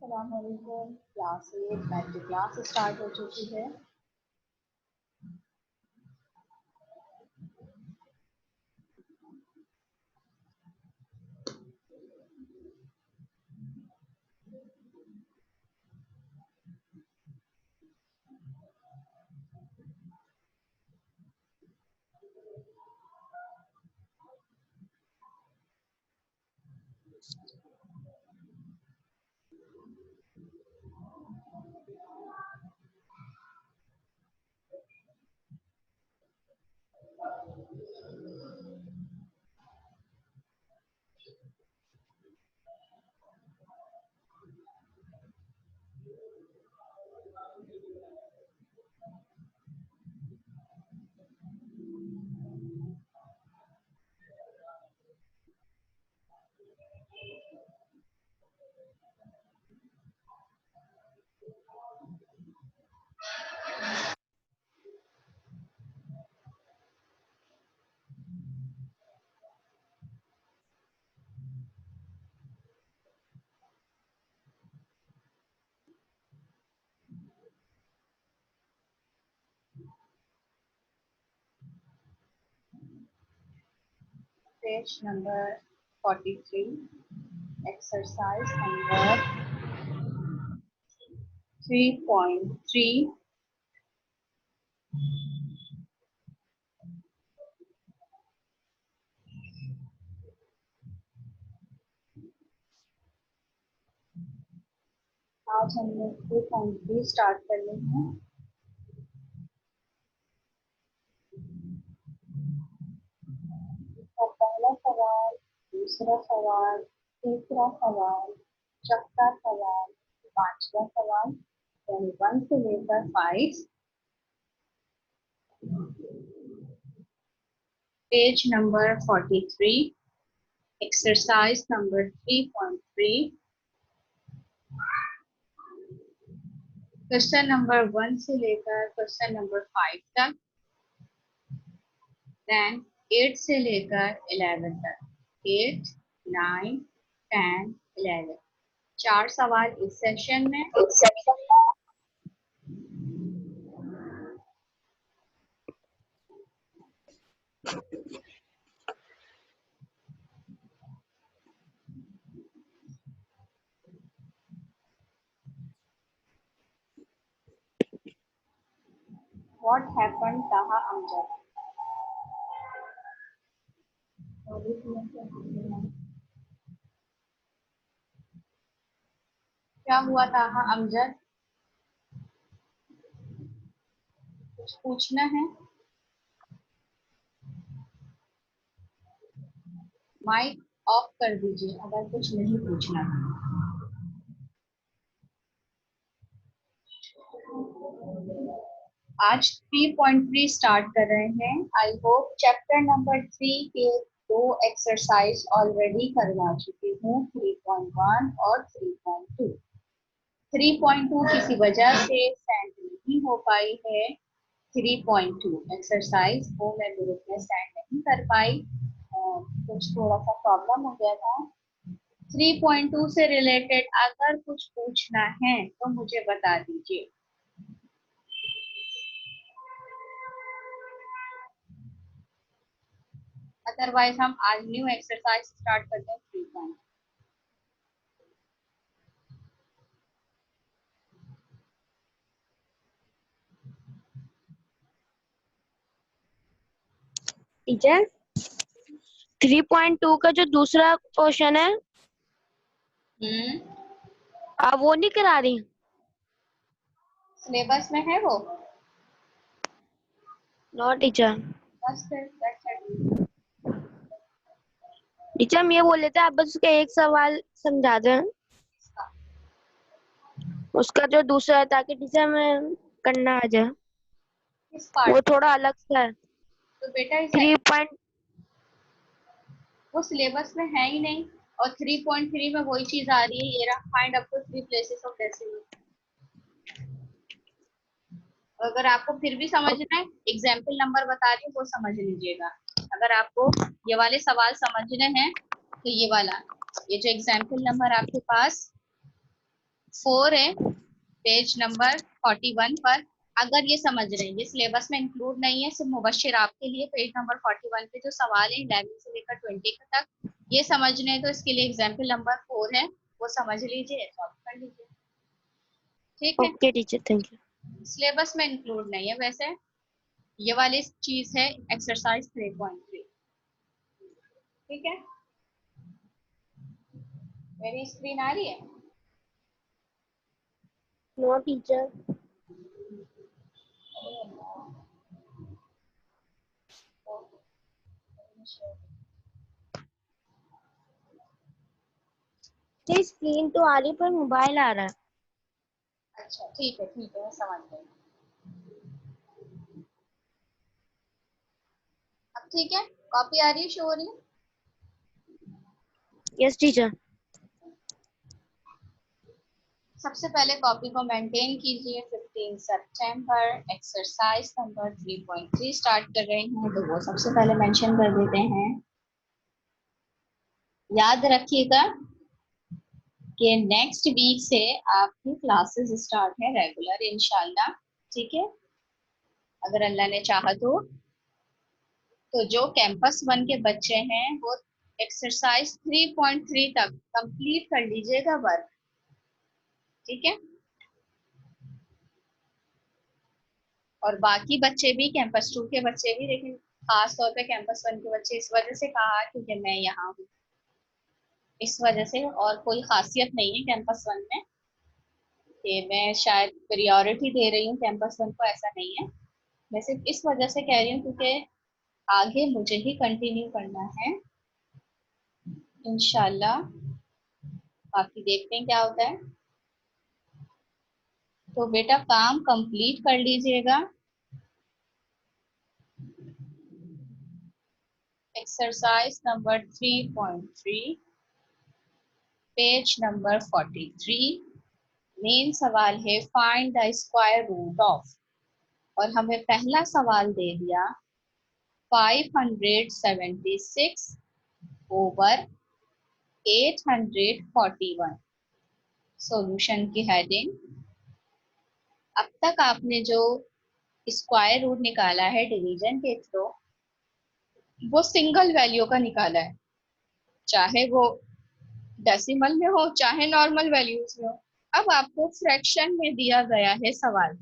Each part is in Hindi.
अस्सलाम वालेकुम। क्लास 8 मैथ की क्लास स्टार्ट हो चुकी है। Page number 43, exercise number 3.3। आज हमने 3.3 स्टार्ट करनी है। तो पहला सवाल, दूसरा सवाल, तीसरा सवाल, चौथा सवाल, पांचवा सवाल, यानी 1 से लेकर 5। Page number 43, exercise number 3.3। Question number 1 से लेकर क्वेश्चन नंबर 5 तक, देन 8 से लेकर 11 तक। 8, 9, 10, 11, 4 सवाल इस सेशन में। What happened, Taha Amjad? क्या हुआ ताहा अमजद? कुछ पूछना है? माइक ऑफ कर दीजिए अगर कुछ नहीं पूछना है। आज 3.3 स्टार्ट कर रहे हैं। आई होप चैप्टर नंबर 3 के 2 एक्सरसाइज ऑलरेडी करवा चुकी हूँ, 3.1 और 3.2। 3.2 किसी वजह से सेंड नहीं हो पाई है। 3.2 एक्सरसाइज वो मैं ग्रुप में सेंड नहीं कर पाई, कुछ थोड़ा सा प्रॉब्लम हो गया था। 3.2 से रिलेटेड अगर कुछ पूछना है तो मुझे बता दीजिए। अदरवाइज हम आज न्यू एक्सरसाइज स्टार्ट करते हैं 3.2। टीचर 3.2 का जो दूसरा क्वेश्चन है आप वो नहीं करा रही? सिलेबस में है वो? No teacher. बस फिर that's it। टीचर हम ये बोल रहे थे आप बस उसका एक सवाल समझा दें, उसका जो दूसरा है, ताकि टीचर में करना आ जाए। किस पार्ट? वो थोड़ा अलग सा है। तो बेटा इस 3 वो सिलेबस में है ही नहीं, और 3.3 में वही चीज आ रही है, ये रहा, find up to 3 places of decimal. अगर आपको फिर भी समझना है, एग्जाम्पल नंबर बता रही हूँ वो समझ लीजिएगा। अगर आपको ये वाले सवाल समझने हैं तो ये वाला, ये जो एग्जाम्पल नंबर आपके पास 4 है, पेज नंबर 41 पर, अगर ये समझ रहे हैं, ये सिलेबस में इंक्लूड नहीं है, सिर्फ मुबश्शिर आपके लिए पेज नंबर 41 पे जो सवाल है 11 से लेकर 20 तक, ये समझने हैं तो इसके लिए एग्जाम्पल नंबर 4 है, वो समझ लीजिए, सॉल्व कर लीजिए। ठीक है, okay teacher, thank you. Syllabus में इंक्लूड नहीं है वैसे। ये वाली चीज है एक्सरसाइज 3.3। ठीक है, मेरी स्क्रीन आ रही है? No teacher. ये स्क्रीन तो आ रही है पर मोबाइल आ रहा है। अच्छा ठीक है, मैं समझ गई। अब ठीक है, कॉपी आ रही है, शो हो रही है? Yes teacher. सबसे पहले कॉपी को मेंटेन कीजिए। 15 सितंबर एक्सरसाइज नंबर 3.3 स्टार्ट कर रहे हैं, तो वो सबसे पहले मेंशन कर देते हैं। याद रखिएगा कि नेक्स्ट वीक से आपकी क्लासेस स्टार्ट है रेगुलर इंशाल्लाह। ठीक है, अगर अल्लाह ने चाहा तो जो कैंपस 1 के बच्चे हैं वो एक्सरसाइज 3.3 तक कंप्लीट कर लीजिएगा वर्क। ठीक है, और बाकी बच्चे भी, कैंपस 2 के बच्चे भी, लेकिन खास तौर पे कैंपस 1 के बच्चे इस वजह से कहा क्योंकि मैं यहाँ हूँ, इस वजह से, और कोई खासियत नहीं है कैंपस 1 में कि मैं शायद प्रायोरिटी दे रही हूँ कैंपस 1 को, ऐसा नहीं है। मैं सिर्फ इस वजह से कह रही हूँ क्योंकि आगे मुझे ही कंटिन्यू करना है इंशाल्लाह। बाकी देखते हैं क्या होता है। तो बेटा काम कंप्लीट कर लीजिएगा। Exercise number 3.3 page number 43। मेन सवाल है find the square root of, और हमें पहला सवाल दे दिया 576 ओवर 841। सॉल्यूशन की हेडिंग, अब तक आपने जो स्क्वायर रूट निकाला है डिवीजन के थ्रू, वो सिंगल वैल्यू का निकाला है, चाहे वो डेसिमल में हो चाहे नॉर्मल वैल्यूज में हो। अब आपको फ्रैक्शन में दिया गया है सवाल।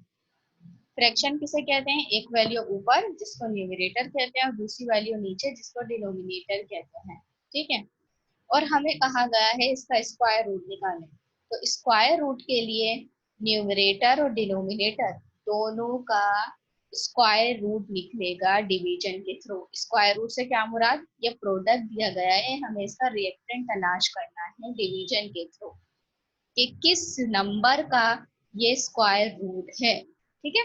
फ्रैक्शन किसे कहते हैं? एक वैल्यू ऊपर जिसको न्यूमरेटर कहते हैं और दूसरी वैल्यू नीचे जिसको डिनोमिनेटर कहते हैं। ठीक है, और हमें कहा गया है इसका स्क्वायर रूट निकालें। तो स्क्वायर रूट के लिए न्यूमरेटर और डिनोमिनेटर दोनों का स्क्वायर रूट निकलेगा डिवीजन के थ्रू। स्क्वायर रूट से क्या मुराद? ये प्रोडक्ट दिया गया है, हमें इसका रिएक्टेंट तलाश करना है डिवीजन के थ्रू कि किस नंबर का ये स्क्वायर रूट है। ठीक है,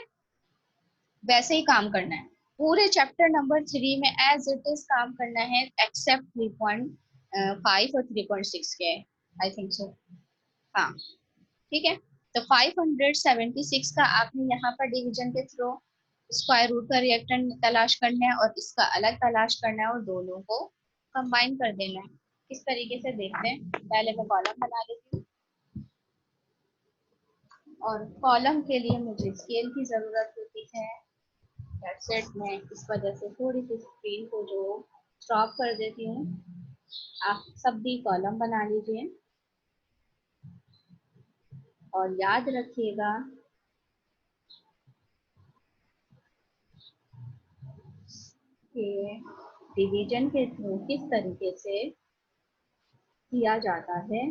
वैसे ही काम करना है पूरे चैप्टर नंबर 3 में, एज इट इज काम करना है, एक्सेप्ट 3.5 और 3.6 के, आई थिंक सो। हाँ ठीक है, तो 576 का आपने यहाँ पर डिवीजन के थ्रू स्क्वायर रूट का रिएक्टेंट तलाश करना है और इसका अलग तलाश करना है और दोनों को कंबाइन कर देना है। किस तरीके से देखते हैं, पहले मैं कॉलम बना लेती हूँ, और कॉलम के लिए मुझे स्केल की जरूरत होती है। सेट में इस वजह से थोड़ी सी स्क्रीन को जो स्टॉप कर देती हूँ। आप सब भी कॉलम बना लीजिए और याद रखिएगा कि डिवीजन के थ्रू किस तरीके से किया जाता है।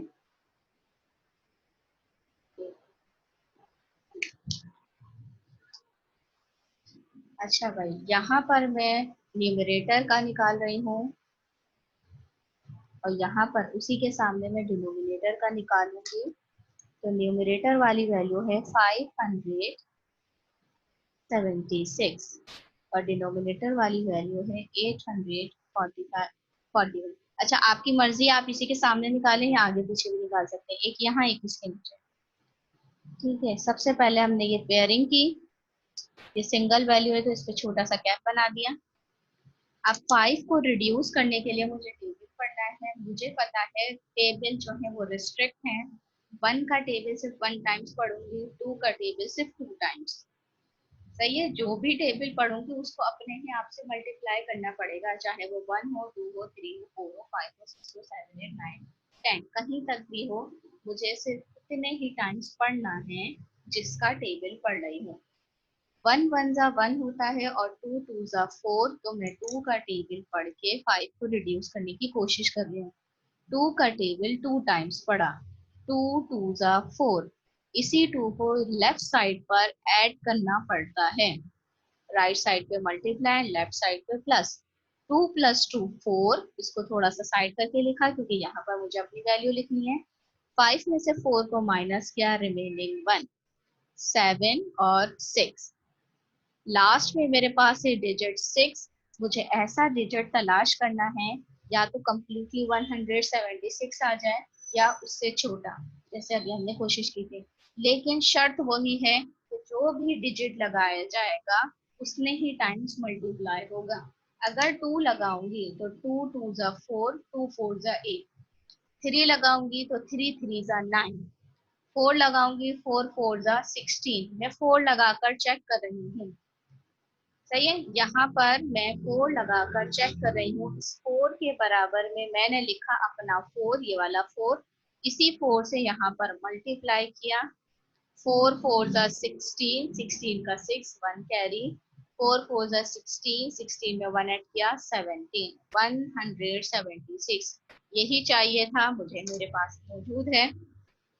अच्छा भाई, यहाँ पर मैं न्यूमरेटर का निकाल रही हूँ और यहाँ पर उसी के सामने मैं डिनोमिनेटर का निकालूंगी। तो न्यूमरेटर वाली वैल्यू है 576 76 और डिनोमिनेटर वाली वैल्यू है 841। अच्छा, आपकी मर्जी, आप इसी के सामने निकालें या आगे पीछे भी निकाल सकते हैं, एक यहाँ एक इसके नीचे। ठीक है, सबसे पहले हमने ये पेयरिंग की, ये सिंगल वैल्यू है तो इस पे छोटा सा कैप बना दिया। अब 5 को रिड्यूस करने के लिए मुझे टेबल पढ़ना है। मुझे पता है टेबल जो है वो रिस्ट्रिक्ट है। 1 का टेबल सिर्फ 1 टाइम्स पढ़ूंगी, 2 का टेबल सिर्फ 2 टाइम्स। सही है, जो भी टेबल पढ़ूंगी उसको अपने ही आप से मल्टीप्लाई करना पड़ेगा, चाहे वो 1 हो, 2 हो, 3 हो, 4 हो, 5 हो, 6 हो, 7 8 9 10 कहीं तक भी हो, मुझे सिर्फ उतने ही टाइम्स पढ़ना है जिसका टेबल पढ़ रही हूँ। 1 1 जा 1 होता है और 2 2 जा 4, तो मैं 2 का टेबल पढ़ के 5 को रिड्यूस करने की कोशिश कर रही हूँ। 2 का टेबल 2 टाइम्स पढ़ा, 2 2 जा 4। इसी 2 को लेफ्ट साइड पर ऐड करना पड़ता है, राइट साइड पे मल्टीप्लाई, लेफ्ट साइड पे प्लस। 2 + 2 4, इसको थोड़ा सा साइड करके लिखा क्योंकि यहाँ पर मुझे अपनी वैल्यू लिखनी है। 5 में से 4 को माइनस किया, रिमेनिंग 1, 7 और 6। लास्ट में मेरे पास है डिजिट 6। मुझे ऐसा डिजिट तलाश करना है या तो कम्प्लीटली 176 आ जाए या उससे छोटा, जैसे अभी हमने कोशिश की थी। लेकिन शर्त वही है कि जो भी डिजिट लगाया जाएगा उसने ही टाइम्स मल्टीप्लाई होगा। अगर 2 लगाऊंगी तो 2 2 जा 4, 2 4 जा 8। 3 लगाऊंगी तो 3 3 जा 9। 4 लगाऊंगी, 4 4 जा 16। मैं 4 लगाकर चेक कर रही हूँ। सही है, यहाँ पर मैं 4 लगाकर चेक कर रही हूँ। इस 4 के बराबर में मैंने लिखा अपना 4, ये वाला 4। इसी 4 से यहाँ पर मल्टीप्लाई किया। 4 4 जा 16, 16 का 6, 1 कैरी। 4 4 जा 16, 16 में 1 ऐड किया, 17, 176। यही चाहिए था मुझे, मेरे पास मौजूद है।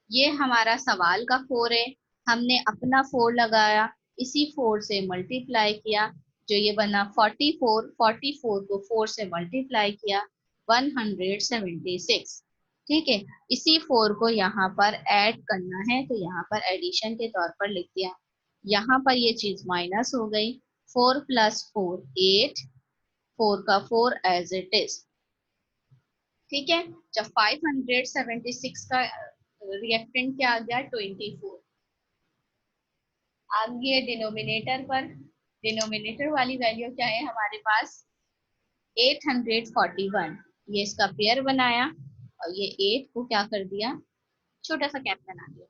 ये हमारा सवाल का 4 है। हमने अपना 4 लगाया, इसी 4 से मल्टीप्लाई किया, जो ये बना 44। 44 को 4 से मल्टीप्लाई किया, 176। ठीक है, इसी 4 को यहाँ पर ऐड करना है तो यहाँ पर एडिशन के तौर पर लिख दिया। यहाँ पर ये चीज माइनस हो गई। 4 + 4 8, 4 का 4 एज इट इज। ठीक है, जब 576 का रिएक्टेंट क्या आ गया, 24। आगे डिनोमिनेटर पर, डिनोमिनेटर वाली वैल्यू क्या है हमारे पास, 841। ये इसका पेयर बनाया और ये 8 को क्या कर दिया, छोटा सा कैप बना दिया।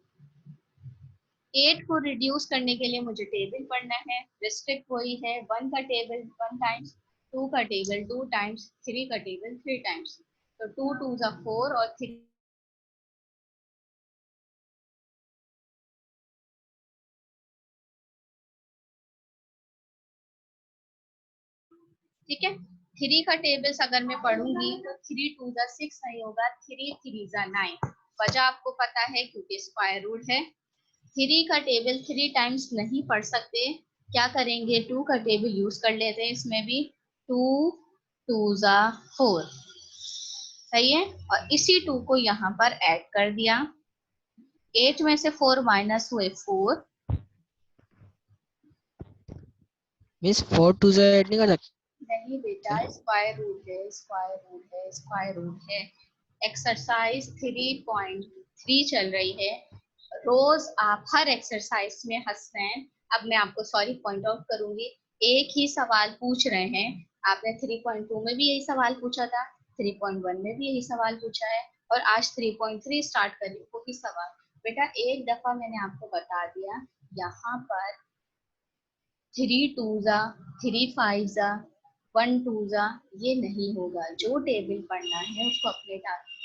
8 को रिड्यूस करने के लिए मुझे टेबल पढ़ना है। रिस्ट्रिक्ट वही है, 1 का टेबल 1 टाइम्स, 2 का टेबल 2 टाइम्स, 3 का टेबल 3 टाइम्स। तो 2 2 जा 4 और 3। ठीक है, 3 का टेबल्स अगर मैं पढ़ूंगी तो 3 2 जा 6 नहीं होगा, 3 3 जा 9। वजह आपको पता है क्योंकि स्क्वायर रूट है। 3 का टेबल 3 टाइम्स नहीं पढ़ सकते, क्या करेंगे, 2 का टेबल यूज कर लेते हैं इसमें भी। 2 2 जा 4। सही है, और इसी 2 को यहाँ पर ऐड कर दिया। 8 में से 4 माइनस हुए 4। मिस 4 2 से ऐड नहीं कर सकते? नहीं बेटा, स्क्वायर रूट है, स्क्वायर रूट है, स्क्वायर रूट है। एक्सरसाइज 3.3 चल रही है। रोज आप हर एक्सरसाइज में हंसते हैं। अब मैं आपको सॉरी पॉइंट आउट करूंगी, एक ही सवाल पूछ रहे हैं। आपने 3.2 में भी यही सवाल पूछा था, 3.1 में भी यही सवाल पूछा है, और आज 3.3 स्टार्ट करी वही सवाल। बेटा एक दफा मैंने आपको बता दिया, यहाँ पर 3 2 जा 3 5 जा 1 2 जा ये नहीं होगा। जो टेबल पढ़ना है उसको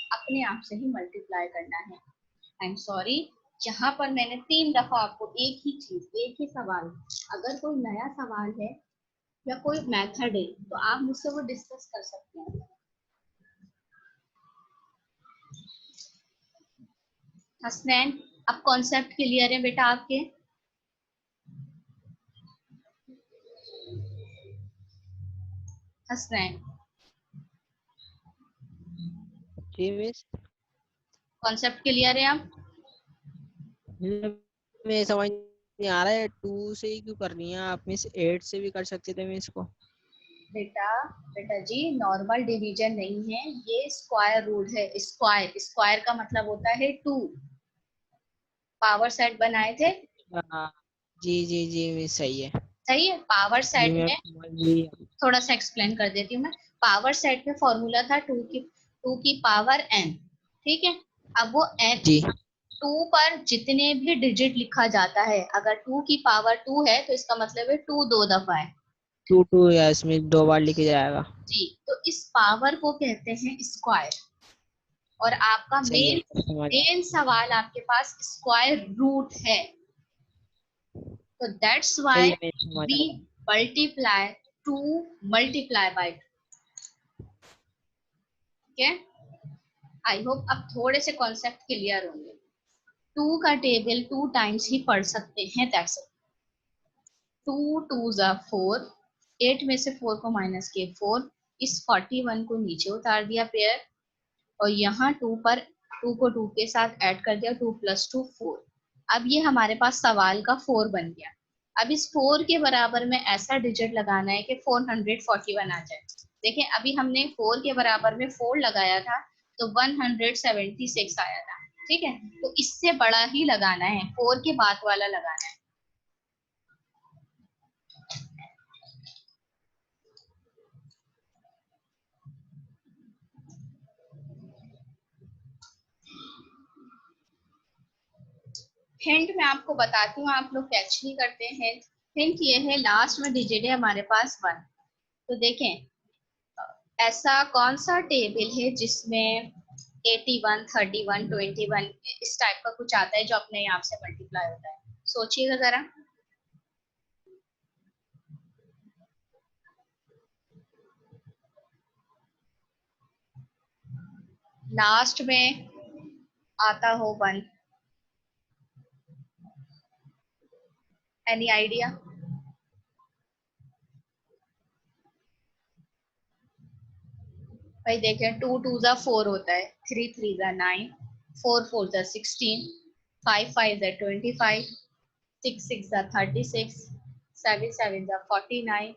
अपने आप से ही मल्टीप्लाई करना है। आई एम सॉरी, यहाँ पर मैंने 3 दफा आपको एक ही चीज, एक ही सवाल, अगर कोई नया सवाल है या कोई मेथड है तो आप मुझसे वो डिस्कस कर सकते हैं। हसनैन, अब कॉन्सेप्ट क्लियर है बेटा आपके? हसनैन, जी मिस, कॉन्सेप्ट क्लियर है आप? मैं समझ नहीं आ रहा है, 2 से ही क्यों करनी है आप मिस? 8 से भी कर सकते थे मिस को। बेटा बेटा जी, नॉर्मल डिवीजन नहीं है ये, स्क्वायर रूल है। स्क्वायर स्क्वायर का मतलब होता है 2। पावर सेट बनाए थे। हाँ जी जी जी मिस, सही है। सही है। पावर जी सेट मैं में समझ गई। थोड़ा सा एक्सप्लेन कर देती हूँ मैं। पावर सेट में फॉर्मूला था टू की पावर n। ठीक है। अब वो n जी 2 पर जितने भी डिजिट लिखा जाता है, अगर 2 की पावर 2 है तो इसका मतलब है 2 दो दफा है। 2 या इसमें 2 बार लिखे जाएगा। जी, तो इस पावर को कहते हैं स्क्वायर। और आपका सही है, मेन समझ। मेन सवाल आपके पास स्क्वायर रूट है, तो दैट्स सही व्हाई है, मैं समझ वी गया। Multiply 2 multiply by 2। ठीक है। आई होप अब थोड़े से कॉन्सेप्ट क्लियर होंगे। 2 का टेबल 2 टाइम्स ही पढ़ सकते हैं, दैट्स इट। 2 2 जा 4, 8 में से 4 को माइनस किए 4, इस 41 को नीचे उतार दिया पेयर, और यहाँ 2 पर 2 को 2 के साथ ऐड कर दिया, 2 + 2 4। अब ये हमारे पास सवाल का 4 बन गया। अब इस 4 के बराबर में ऐसा डिजिट लगाना है कि 441 आ जाए। देखिए अभी हमने 4 के बराबर में 4 लगाया था तो 176 आया था। ठीक है, तो इससे बड़ा ही लगाना है, 4 के बाद वाला लगाना है। हिंट मैं आपको बताती हूँ, आप लोग कैच नहीं करते हैं। हिंट ये है, लास्ट में डिजिट है हमारे पास 1। तो देखें ऐसा कौन सा टेबल है जिसमें 81 31 21 इस टाइप का कुछ आता है जो अपने आप से मल्टीप्लाई होता है? सोचिएगा जरा। लास्ट में आता हो 1। Any idea? भाई देखें, 2 2 जा 4 होता है, 3 3 जा 9, 4 4 जा 16, 5 5 जा 25, 6 6 जा 36, 7 7 जा 49,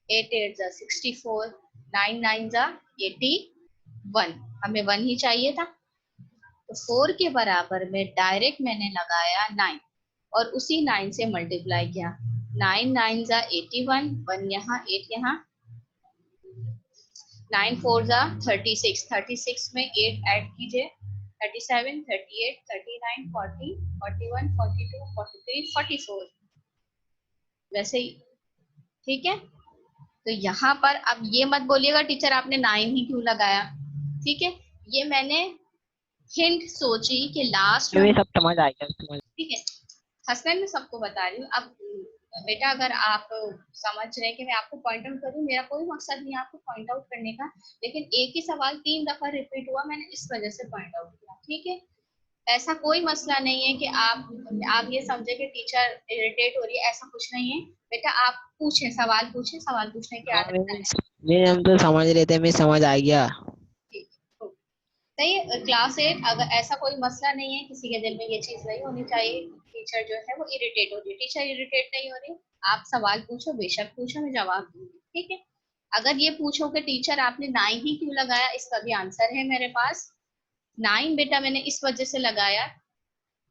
8 8 जा 64, 9 9 जा 81। हमें 1 ही चाहिए था, तो 4 के बराबर में डायरेक्ट मैंने लगाया 9 और उसी 9 से मल्टीप्लाई किया। 9 9 जा 81, 1 यहाँ 8 यहाँ, 9 4 जा 36, 36 में 8 ऐड कीजिए, 37 38 39 40 41 42 43 44, वैसे ही। ठीक है, तो यहाँ पर अब ये मत बोलिएगा टीचर आपने 9 ही क्यों लगाया। ठीक है, ये मैंने हिंट सोची कि लास्ट में। ये सब समझ आ गया, समझ। ठीक है, हसनैन मैं सबको बता रही हूँ। अब बेटा अगर आप समझ रहे हैं कि मैं आपको पॉइंट आउट करूँ, मेरा कोई मकसद नहीं है आपको पॉइंट आउट करने का, लेकिन एक ही सवाल 3 दफा रिपीट हुआ, मैंने इस वजह से पॉइंट आउट किया। ठीक है, ऐसा कोई मसला नहीं है कि आप ये समझे कि टीचर इरिटेट हो रही है, ऐसा कुछ नहीं है। बेटा आप पूछे, सवाल पूछे, सवाल पूछने की हाँ आदत है। मैं हम तो समझ रहे थे, मैं समझ आ गया। ठीक है, सही है। क्लास 8 अगर ऐसा कोई मसला नहीं है, किसी के दिल में ये चीज नहीं होनी चाहिए टीचर जो है वो इरिटेट हो रही है, टीचर इरिटेट नहीं हो रही। आप सवाल पूछो, बेशक पूछो, मैं जवाब दूंगी। ठीक है, अगर ये पूछो कि टीचर आपने 9 ही क्यों लगाया, इसका भी आंसर है मेरे पास। 9 बेटा मैंने इस वजह से लगाया,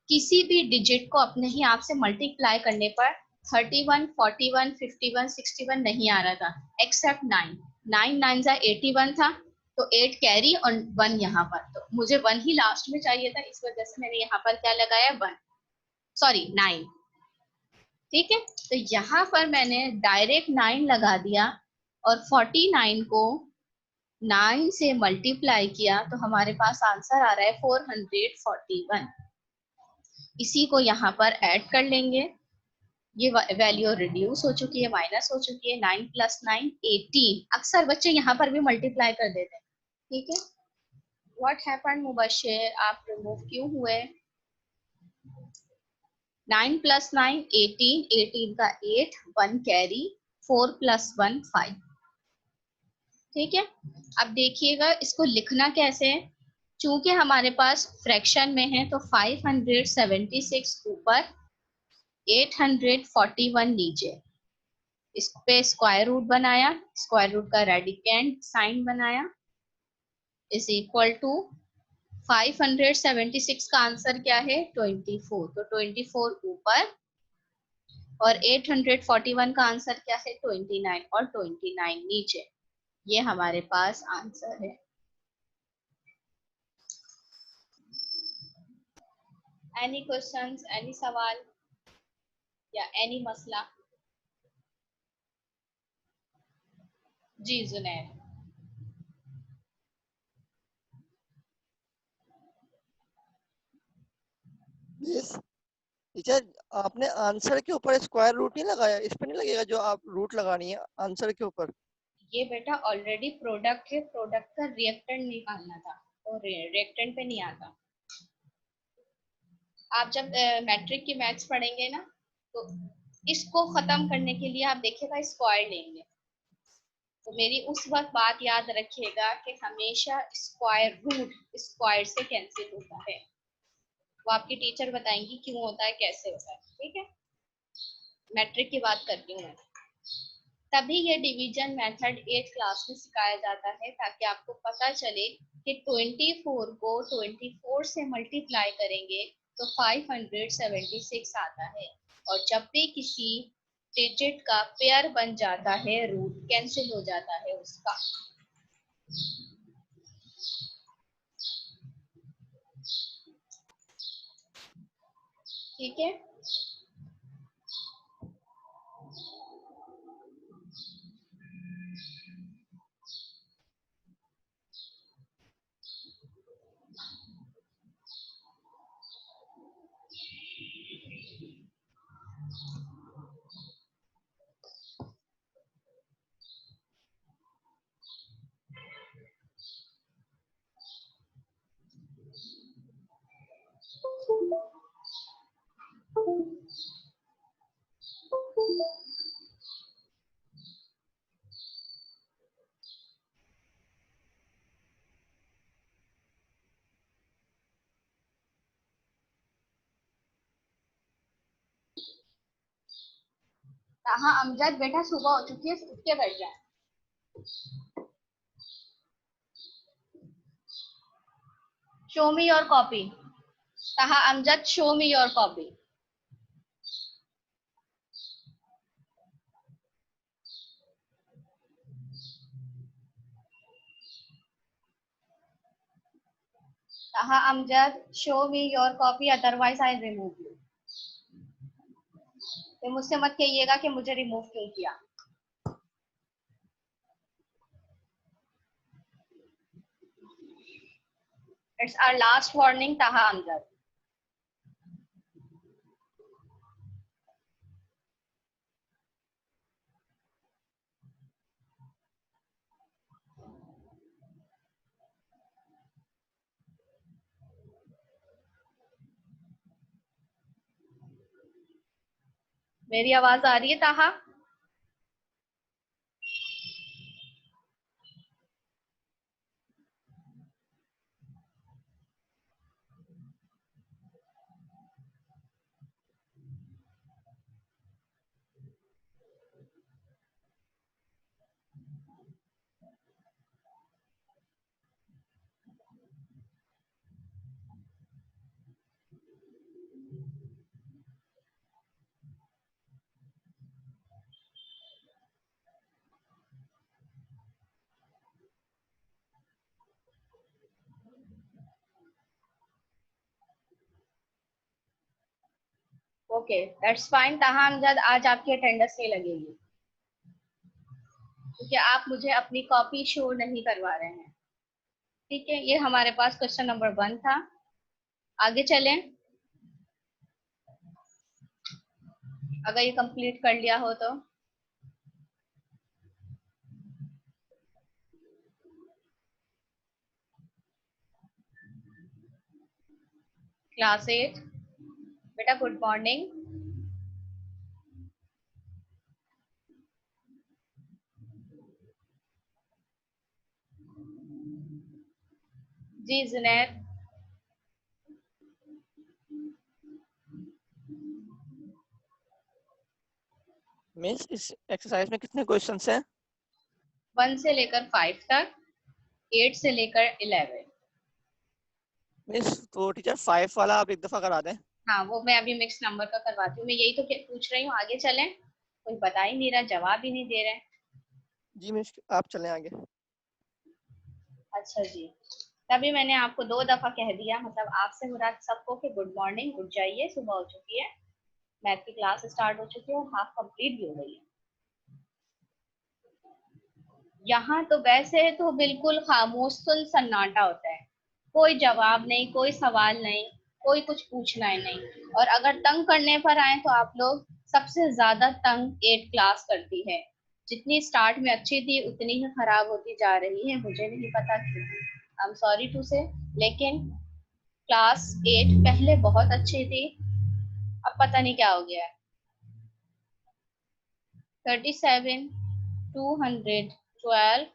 किसी भी डिजिट को अपने ही आप से मल्टीप्लाई करने पर 31 41 51 61 नहीं आ रहा था, एक्सेप्ट 9। 9 9 जा 81 था, तो 8 कैरी और 1 यहाँ पर, तो मुझे 1 ही लास्ट में चाहिए था, इस वजह से मैंने यहाँ पर क्या लगाया, 1, सॉरी 9। ठीक है, तो यहाँ पर मैंने डायरेक्ट 9 लगा दिया और 49 को 9 से मल्टीप्लाई किया, तो हमारे पास आंसर आ रहा है 441। इसी को यहाँ पर ऐड कर लेंगे, ये वैल्यू रिड्यूस हो चुकी है, माइनस हो चुकी है। 9 + 9 18। अक्सर बच्चे यहाँ पर भी मल्टीप्लाई कर देते हैं। ठीक है, व्हाट हैपेंड मुबश्शिर, आप रिमूव क्यों हुए? 9 + 9 18, 18 का 8, 1 कैरी, 4 + 1 5। ठीक है, अब देखिएगा इसको लिखना कैसे है। चूंकि हमारे पास फ्रैक्शन में है तो 576 ऊपर 841 नीचे, इस पे स्क्वायर रूट बनाया, स्क्वायर रूट का रेडिकेंड साइन बनाया, इज इक्वल टू 576 का आंसर क्या है 24, तो 24 ऊपर, और 841 का आंसर क्या है 29, और 29 नीचे। ये हमारे पास आंसर है। एनी क्वेश्चंस, एनी सवाल या एनी मसला? जी जुनैद। यस टीचर, आपने आंसर के ऊपर स्क्वायर रूट नहीं लगाया, इस पे नहीं लगेगा जो आप रूट लगानी है आंसर के ऊपर? ये बेटा ऑलरेडी प्रोडक्ट है, प्रोडक्ट का रिएक्टेंट निकालना था, और रिएक्टेंट पे नहीं आता। आप जब मैट्रिक की मैथ्स पढ़ेंगे ना, तो इसको खत्म करने के लिए आप देखिएगा स्क्वायर लेंगे, तो मेरी उस वक्त बात याद रखिएगा कि हमेशा स्क्वायर रूट स्क्वायर से कैंसिल होता है। वो आपकी टीचर बताएंगी क्यों होता है, कैसे होता है, ठीक है। मैट्रिक की बात करती हूँ मैं। तभी ये डिवीजन मेथड 8th क्लास में सिखाया जाता है, ताकि आपको पता चले कि 24 को 24 से मल्टीप्लाई करेंगे तो 576 आता है, और जब भी किसी डिजिट का पेयर बन जाता है, रूट कैंसिल हो जाता है उसका। ठीक है। हाँ अमजद बेटा, सुबह हो चुकी है, उठ के बैठ जाए। Show me your copy. कहा Amjad, show me your copy. कहा Amjad, show me your copy, otherwise I remove you. तो मुझसे मत कहिएगा कि मुझे रिमूव क्यों किया। इट्स आवर लास्ट वार्निंग ताहा अमजद। मेरी आवाज आ रही है ताहा? ओके दैट्स फाइन ताहा अमजद, आज आपकी अटेंडेंस नहीं लगेगी क्योंकि आप मुझे अपनी कॉपी शो नहीं करवा रहे हैं। ठीक है, ये हमारे पास क्वेश्चन नंबर 1 था। आगे चलें। अगर ये कंप्लीट कर लिया हो तो क्लास 8 बेटा, गुड मॉर्निंग। जी जुनैद। मीन्स इस एक्सरसाइज में कितने क्वेश्चंस हैं? 1 से लेकर 5 तक, 8 से लेकर 11। मीन्स तो टीचर 5 वाला आप एक दफा करा दें। हाँ, वो मैं अभी मिक्स नंबर का करवाती हूँ। मैं यही तो पूछ रही हूँ, आगे चलें? कोई बता ही नहीं रहा, जवाब ही नहीं दे रहे। जी मिस आप चलें आगे। अच्छा जी, तभी मैंने आपको 2 दफा कह दिया, मतलब आपसे मुराद सबको कि गुड मॉर्निंग, उठ जाइए, सुबह हो चुकी है, मैथ की क्लास स्टार्ट हो चुकी है और हाफ कंप्लीट भी हो गई है। यहाँ तो वैसे तो बिल्कुल खामोश सुन सन्नाटा होता है, कोई जवाब नहीं, कोई सवाल नहीं, कोई कुछ पूछना ही नहीं। और अगर तंग करने पर आए तो आप लोग सबसे ज्यादा तंग 8 क्लास करती है। जितनी स्टार्ट में अच्छी थी उतनी ही खराब होती जा रही है, मुझे नहीं पता क्यों, आई एम सॉरी टू से। लेकिन क्लास 8 पहले बहुत अच्छी थी, अब पता नहीं क्या हो गया है। 37 212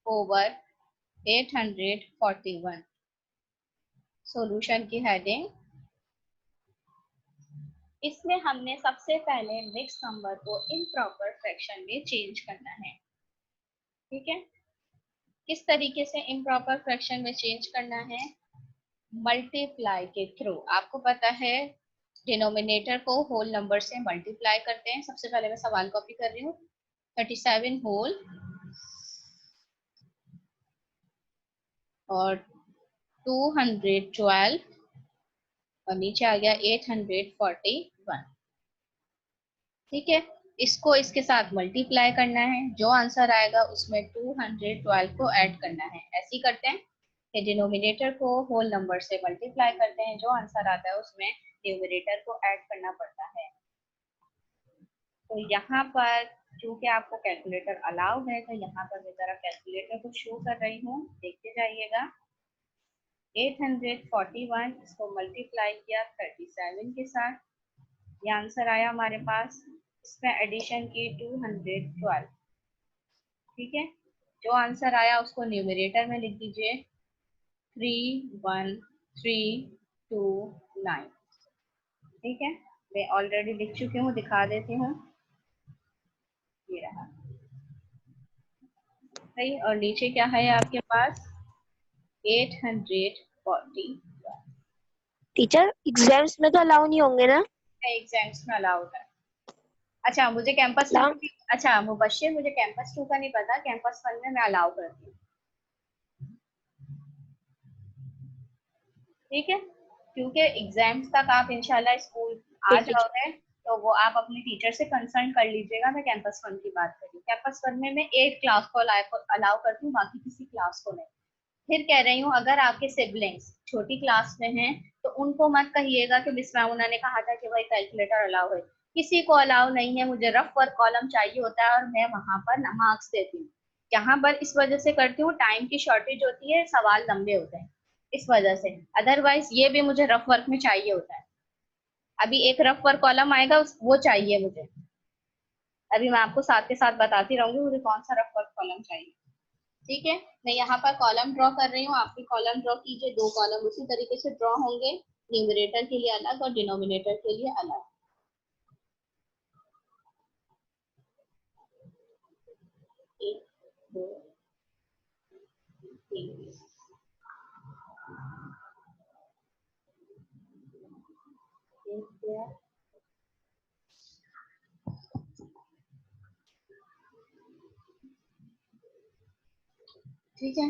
ओवर 841। सॉल्यूशन की हेडिंग, इसमें हमने सबसे पहले मिक्स नंबर को इम्प्रॉपर फ्रैक्शन में चेंज करना है। ठीक है, किस तरीके से इम्प्रॉपर फ्रैक्शन में चेंज करना है? मल्टीप्लाई के थ्रू। आपको पता है डिनोमिनेटर को होल नंबर से मल्टीप्लाई करते हैं। सबसे पहले मैं सवाल कॉपी कर रही हूँ। 37 होल और 212 और नीचे आ गया 841। ठीक है, इसको इसके साथ मल्टीप्लाई करना है, जो आंसर आएगा उसमें 212 को ऐड करना है। ऐसे ही करते हैं कि डिनोमिनेटर को होल नंबर से मल्टीप्लाई करते हैं, जो आंसर आता है उसमें न्यूमरेटर को ऐड करना पड़ता है। तो यहाँ पर क्योंकि आपको कैलकुलेटर अलाउ है, तो यहाँ पर मैं जरा कैलकुलेटर को शो कर रही हूँ, देखते जाइएगा। 841 इसको मल्टीप्लाई किया 37 के साथ, ये आंसर आया हमारे पास। इसमें एडिशन की 212। ठीक है, जो आंसर आया उसको न्यूमरेटर में लिख दीजिए 31329। ठीक है, मैं ऑलरेडी लिख चुकी हूँ, दिखा देती हूँ, ये रहा सही। और नीचे क्या है आपके पास? 840। टीचर एग्जाम्स में तो अलाउ नहीं होंगे ना? एग्जाम्स में अलाउड है। अच्छा, मुझे कैंपस 2 अलाउ? अच्छा मुबश्शिर, मुझे कैंपस 2 का नहीं पता, कैंपस 1 में मैं अलाउ करती हूँ। ठीक है, क्योंकि एग्जाम्स तक आप इंशाल्लाह स्कूल आ ठीक टीचर। जाओगे, तो वो आप अपने टीचर से कंसल्ट कर लीजिएगा। मैं कैंपस 1 की बात कर रही हूँ। कैंपस 1 में मैं 8 क्लास को अलाउ करती हूँ, बाकी किसी क्लास को नहीं। फिर कह रही हूँ, अगर आपके सिबलिंग्स छोटी क्लास में हैं तो उनको मत कहिएगा कि मिस मैमुना ने कहा था कि भाई कैलकुलेटर अलाउ है। किसी को अलाउ नहीं है, मुझे रफ वर्क कॉलम चाहिए होता है और मैं वहां पर मार्क्स देती हूँ। यहाँ पर इस वजह से करती हूँ, टाइम की शॉर्टेज होती है, सवाल लंबे होते हैं, इस वजह से। अदरवाइज ये भी मुझे रफ वर्क में चाहिए होता है। अभी एक रफ वर्क कॉलम आएगा, वो चाहिए मुझे। अभी मैं आपको साथ के साथ बताती रहूंगी मुझे कौन सा रफ वर्क कॉलम चाहिए। ठीक है, मैं यहाँ पर कॉलम ड्रॉ कर रही हूँ, आप भी कॉलम ड्रॉ कीजिए। 2 कॉलम उसी तरीके से ड्रॉ होंगे, न्यूमरेटर के लिए अलग और डिनोमिनेटर के लिए अलग। एक, दो, तीन। ठीक है,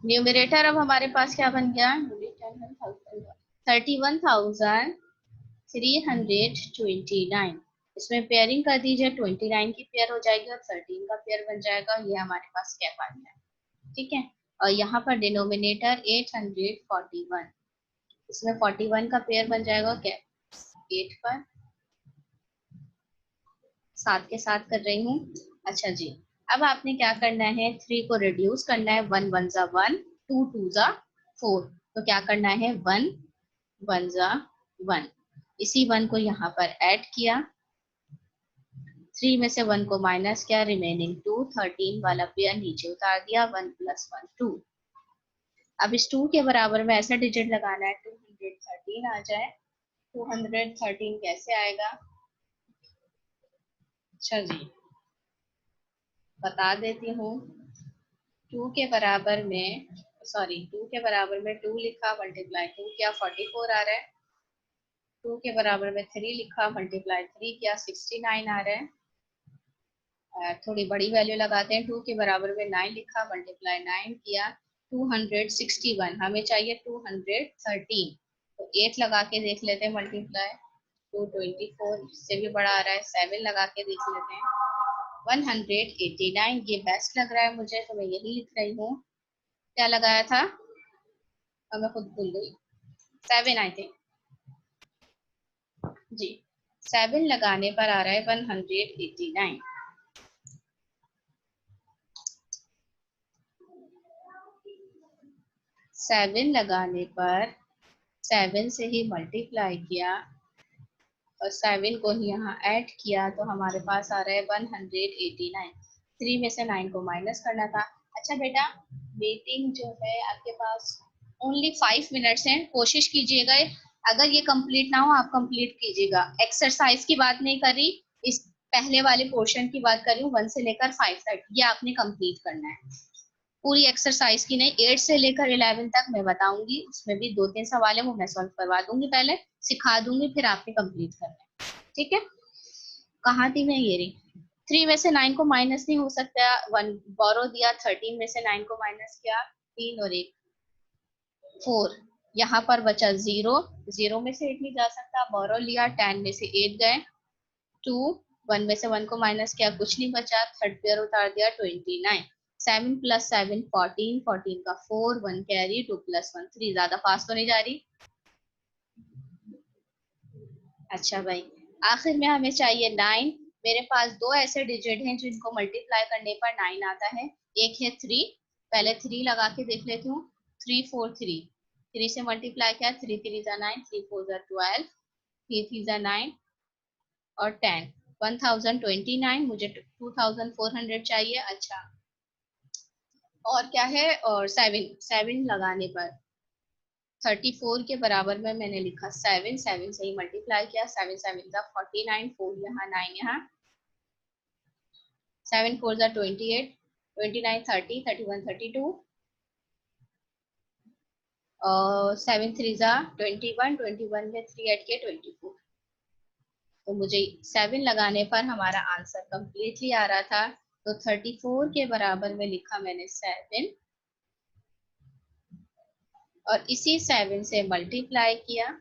न्यूमरेटर अब हमारे पास क्या बन गया? 31,329। इसमें पेयरिंग कर दीजिए, 29 की पेयर हो जाएगी और 13 का पेयर बन जाएगा। ये हमारे पास कैप आ गया। ठीक है, और यहाँ पर डिनोमिनेटर 841, इसमें 41 का पेयर बन जाएगा कैप 8 पर, साथ के साथ कर रही हूँ। अच्छा जी, अब आपने क्या करना है? 3 को रिड्यूस करना है। 1 1 जा 1, 2 2 जा 4, तो क्या करना है? 1 1 जा 1, इसी 1 को यहाँ पर ऐड किया, 3 में से 1 को माइनस किया, रिमेनिंग 2, 13 वाला पेयर नीचे उतार दिया, 1 + 1 2। अब इस 2 के बराबर में ऐसा डिजिट लगाना है 213 आ जाए। 213 कैसे आएगा? अच्छा जी, बता देती हूँ। 2 के बराबर में, सॉरी 2 के बराबर में 2 लिखा, मल्टीप्लाई 2 किया 44 आ रहा है। 2 के बराबर में 3 लिखा, मल्टीप्लाई 3 किया 69 आ रहा है। थोड़ी बड़ी वैल्यू लगाते हैं। 2 के बराबर में 9 लिखा, मल्टीप्लाई 9 किया 261, हमें चाहिए 213, तो 8 लगा के देख लेते हैं, मल्टीप्लाई 224, इससे भी बड़ा आ रहा है। 7 लगा के देख लेते हैं, 189, ये बेस्ट लग रहा है मुझे, तो मैं यही लिख रही हूँ। क्या लगाया था, और मैं खुद भूल गई, 7 आई थिंक जी। 7 लगाने पर आ रहा है 189। 7 लगाने पर 7 से ही मल्टीप्लाई किया और 7 को ही यहाँ ऐड किया, तो हमारे पास आ रहा है 189। 3 में से 9 को माइनस करना था। अच्छा बेटा, वेटिंग जो है आपके पास ओनली 5 मिनट्स हैं, कोशिश कीजिएगा अगर ये कंप्लीट ना हो आप कंप्लीट कीजिएगा। एक्सरसाइज की बात नहीं कर रही, इस पहले वाले पोर्शन की बात कर रही हूँ, 1 से लेकर 5 तक, ये आपने कंप्लीट करना है। पूरी एक्सरसाइज की नहीं, 8 से लेकर 11 तक मैं बताऊंगी, उसमें भी 2-3 सवाल है वो मैं सॉल्व करवा दूंगी, पहले सिखा दूंगी, फिर आपने कंप्लीट करना है, ठीक है। कहाँ थी मैं, ये रही। 3 में से 9 को माइनस नहीं हो सकता, 1 बोरो दिया, 13 में से 9 को माइनस किया, 3 और 1 4, यहाँ पर बचा 0, 0 में से 8 नहीं जा सकता, बोरो लिया, 10 में से 8 गए, 2, 1 में से 1 को माइनस किया, कुछ नहीं बचा, थर्ड पेयर उतार दिया, 29, 7 + 7 14, 14 का 4, 1 कैरी, 2 + 1 3, ज्यादा फास्ट तो नहीं जा रही। अच्छा भाई, आखिर में हमें चाहिए 9। मेरे पास दो ऐसे डिजिट हैं जिनको मल्टीप्लाई करने पर 9 आता है, एक है 3, पहले 3 लगा के देख लेती हूँ, 3 4 3, 3 से मल्टीप्लाई किया, 3 3 जा 9, 3 4 जा 12, 3 3 जा 9 और 10, 1029, मुझे 2400 चाहिए। अच्छा, और क्या है, और 7 लगाने पर 34 के बराबर में मैंने लिखा 7, 7 से ही मल्टीप्लाई किया, 7 7 जा 49, 4 यहाँ 9 यहाँ, 7 4 जा 28, 29 30, 31 32, और 7 3 जा 21, 21 में 3 ऐड किए 24, तो मुझे 7 लगाने पर हमारा आंसर कंप्लीटली आ रहा था, तो 34 के बराबर में लिखा मैंने 7 और इसी 7 से मल्टीप्लाई किया,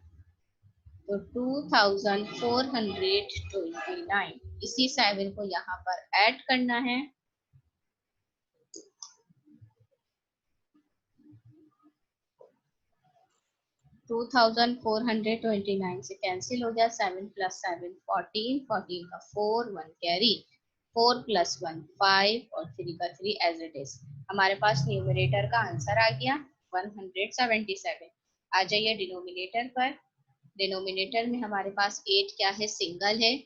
तो 2429, इसी 7 को यहाँ पर ऐड करना है, टू 2429 से कैंसिल हो गया, 7 + 7 14, 14 का 4, 1 कैरी, 4 + 1 5 और 3 का 3 एज इट इज। हमारे पास न्यूमरेटर का आंसर आ गया 177। आ जाइए डिनोमिनेटर पर। डिनोमिनेटर में हमारे पास 8 क्या है, सिंगल है,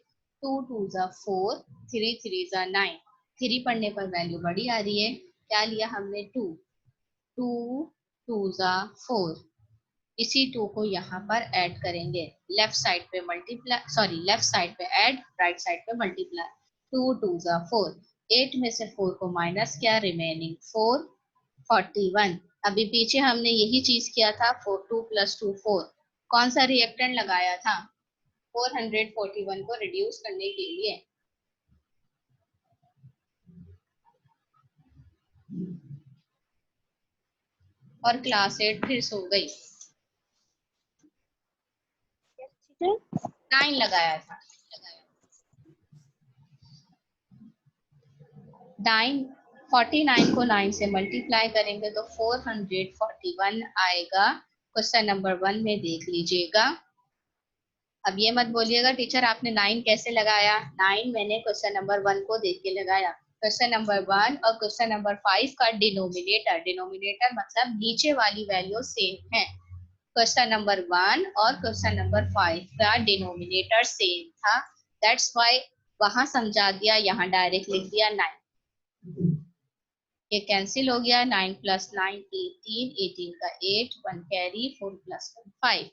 2 2 जा 4, 3 3 जा 9, 3 पढ़ने पर वैल्यू बड़ी आ रही है, क्या लिया हमने 2, 2 2 जा 4, इसी 2 को यहाँ पर ऐड करेंगे, लेफ्ट साइड पे मल्टीप्लाई, सॉरी लेफ्ट साइड पे ऐड, राइट साइड पे मल्टीप्लाई, 2 2 जा 4, 8 में से 4 को माइनस किया, रिमेनिंग 4, 41। अभी पीछे हमने यही चीज किया था, 4 2 + 2 4, कौन सा रिएक्टेंट लगाया था, 441 को रिड्यूस करने के लिए। और क्लास 8 फिर सो गई, 9 लगाया था, 49 को 9 से मल्टीप्लाई करेंगे तो 441 आएगा। क्वेश्चन नंबर 1 में देख लीजिएगा। अब ये मत बोलिएगा टीचर आपने 9 कैसे लगाया, 9 मैंने क्वेश्चन नंबर 1 को देख के लगाया। क्वेश्चन नंबर 1 और क्वेश्चन नंबर 5 का डिनोमिनेटर, डिनोमिनेटर मतलब नीचे वाली वैल्यू सेम है। क्वेश्चन नंबर 1 और क्वेश्चन नंबर 5 का डिनोमिनेटर सेम था, दैट्स व्हाई वहां समझा दिया, यहाँ डायरेक्ट लिख दिया 9। ये कैंसिल हो गया, 9 + 9 18, 18 का 8, 1 कैरी, 4 + 1 5।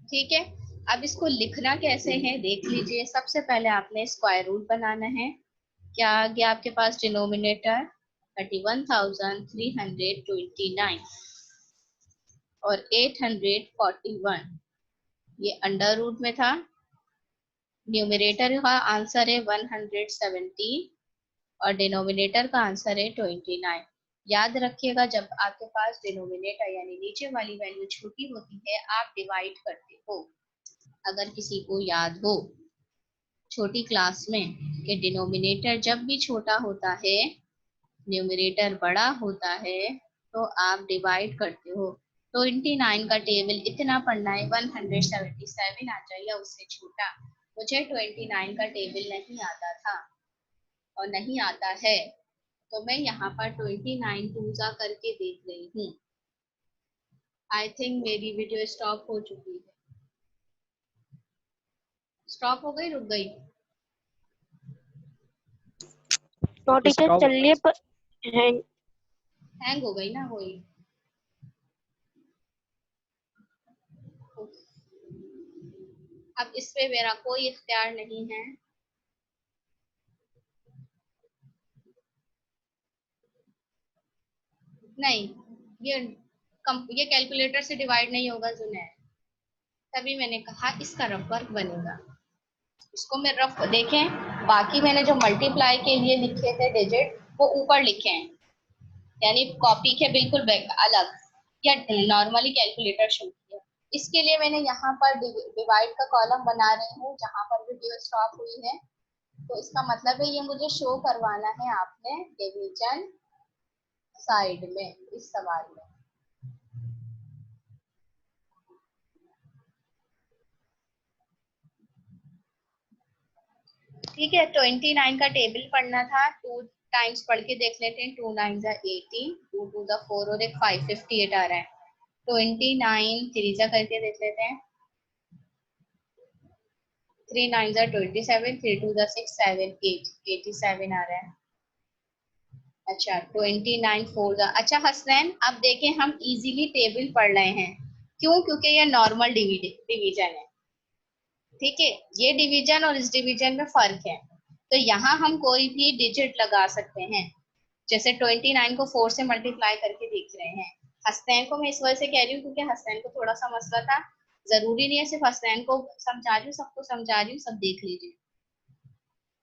ठीक है, अब इसको लिखना कैसे है देख लीजिए। सबसे पहले आपने स्क्वायर रूट बनाना है। क्या आ गया आपके पास डिनोमिनेटर 31,329 और 841, ये अंडर रूट में था। न्यूमरेटर का आंसर है 170 और डिनोमिनेटर का आंसर है 29। याद रखिएगा जब आपके पास डिनोमिनेटर यानी नीचे वाली वैल्यू छोटी होती है आप डिवाइड करते हो। अगर किसी को याद हो छोटी क्लास में कि डिनोमिनेटर जब भी छोटा होता है न्यूमरेटर बड़ा होता है तो आप डिवाइड करते हो। 29 का टेबल इतना पढ़ना है 177 आ जाए या उससे छोटा। मुझे 29 का टेबल नहीं आता था और नहीं आता है तो मैं यहाँ पर 29 टूजा करके देख रही हूँ। आई थिंक मेरी वीडियो स्टॉप हो चुकी है। स्टॉप हो गई, रुक गई? नो टीचर स्टॉप चलिए पर हैंग हैंग हो गई ना वही। अब इस पे मेरा कोई इख्तियार नहीं है। नहीं, ये कैलकुलेटर से डिवाइड नहीं होगा जुनैद, तभी मैंने कहा इसका रफ वर्क बनेगा। इसको मैं रफ देखें, बाकी मैंने जो मल्टीप्लाई के लिए लिखे थे डिजिट वो ऊपर लिखे हैं, यानी कॉपी के बिल्कुल अलग, या नॉर्मली कैलकुलेटर शो किया। इसके लिए मैंने यहाँ पर डिवाइड का कॉलम बना रही हूँ जहाँ पर वीडियो स्टॉप हुई है। तो इसका मतलब है ये मुझे शो करवाना है आपने डिवीजन साइड में इस सवाल में। ठीक है, 29 का टेबल पढ़ना था। 2 टाइम्स पढ़ के देख लेते हैं। 2 9 जा 18, 2 2 जा 4 और एक 558 आ रहा है। 29 3 जा करके देख लेते हैं। 3 9 जा 27, 3 2 जा 6 7 8 87 आ रहा है। अच्छा 29 4 जा, अच्छा हसनैन अब देखें हम इजीली टेबल पढ़ रहे हैं। क्यों? क्योंकि ये नॉर्मल डिवीजन है। ठीक है, ये डिवीजन और इस डिवीजन में फर्क है। तो यहाँ हम कोई भी डिजिट लगा सकते हैं। जैसे 29 को 4 से मल्टीप्लाई करके देख रहे हैं। हसनैन को मैं इस वजह से कह रही हूँ क्योंकि हसनैन को थोड़ा सा मसला था। जरूरी नहीं है सिर्फ हसनैन को समझा रही हूँ, सबको समझा रही हूँ, सब देख लीजिए।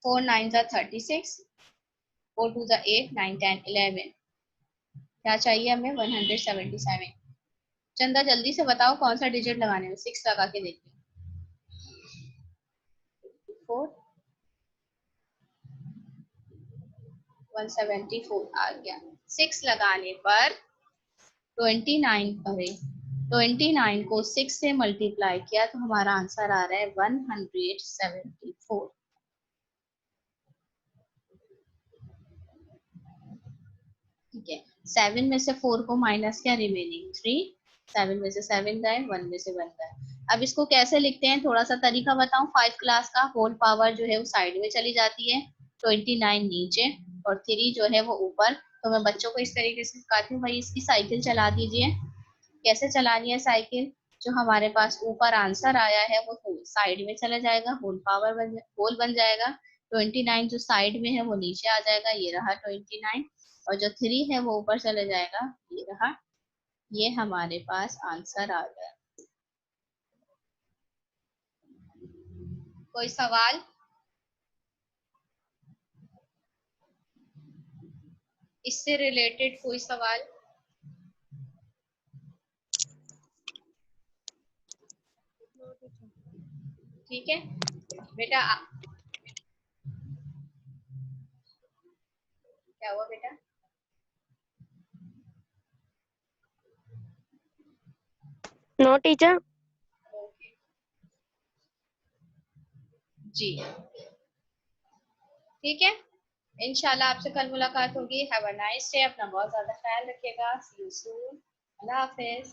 4 9 जा 36, 4 2 जा 8 9 10 11, क्या चाहिए हमें 177। चंदा जल्दी से बताओ कौन सा डिजिट लगाने में। 6 लगा के देखिए। 4 174 आ गया। 6 लगाने पर 29, अरे 29 को 6 से मल्टीप्लाई किया तो हमारा आंसर आ रहा है 174। ठीक है, 7 में से 4 को माइनस किया, रिमेनिंग 3। 7 में से 7 गए, 1 में से 1 गए। अब इसको कैसे लिखते हैं थोड़ा सा तरीका बताऊं। 5 क्लास का होल पावर जो है वो साइड में चली जाती है, 29 नीचे और 3 जो है वो ऊपर। तो मैं बच्चों को इस तरीके से सिखाती हूँ, भाई इसकी साइकिल चला दीजिए। कैसे चलानी है साइकिल? जो हमारे पास ऊपर आंसर आया है वो साइड में चला जाएगा, होल बन जाएगा। 29 जो साइड में है वो नीचे आ जाएगा, ये रहा 29। और जो 3 है वो ऊपर चले जाएगा, ये रहा। ये हमारे पास आंसर आ गया। कोई सवाल? इससे रिलेटेड कोई सवाल? ठीक है बेटा, क्या हुआ बेटा? No teacher. ओके जी, ठीक है। इंशाल्लाह आपसे कल मुलाकात होगी। Have a nice day. अपना बहुत ज्यादा ख्याल रखिएगा। सी यू सून। Allah Hafiz.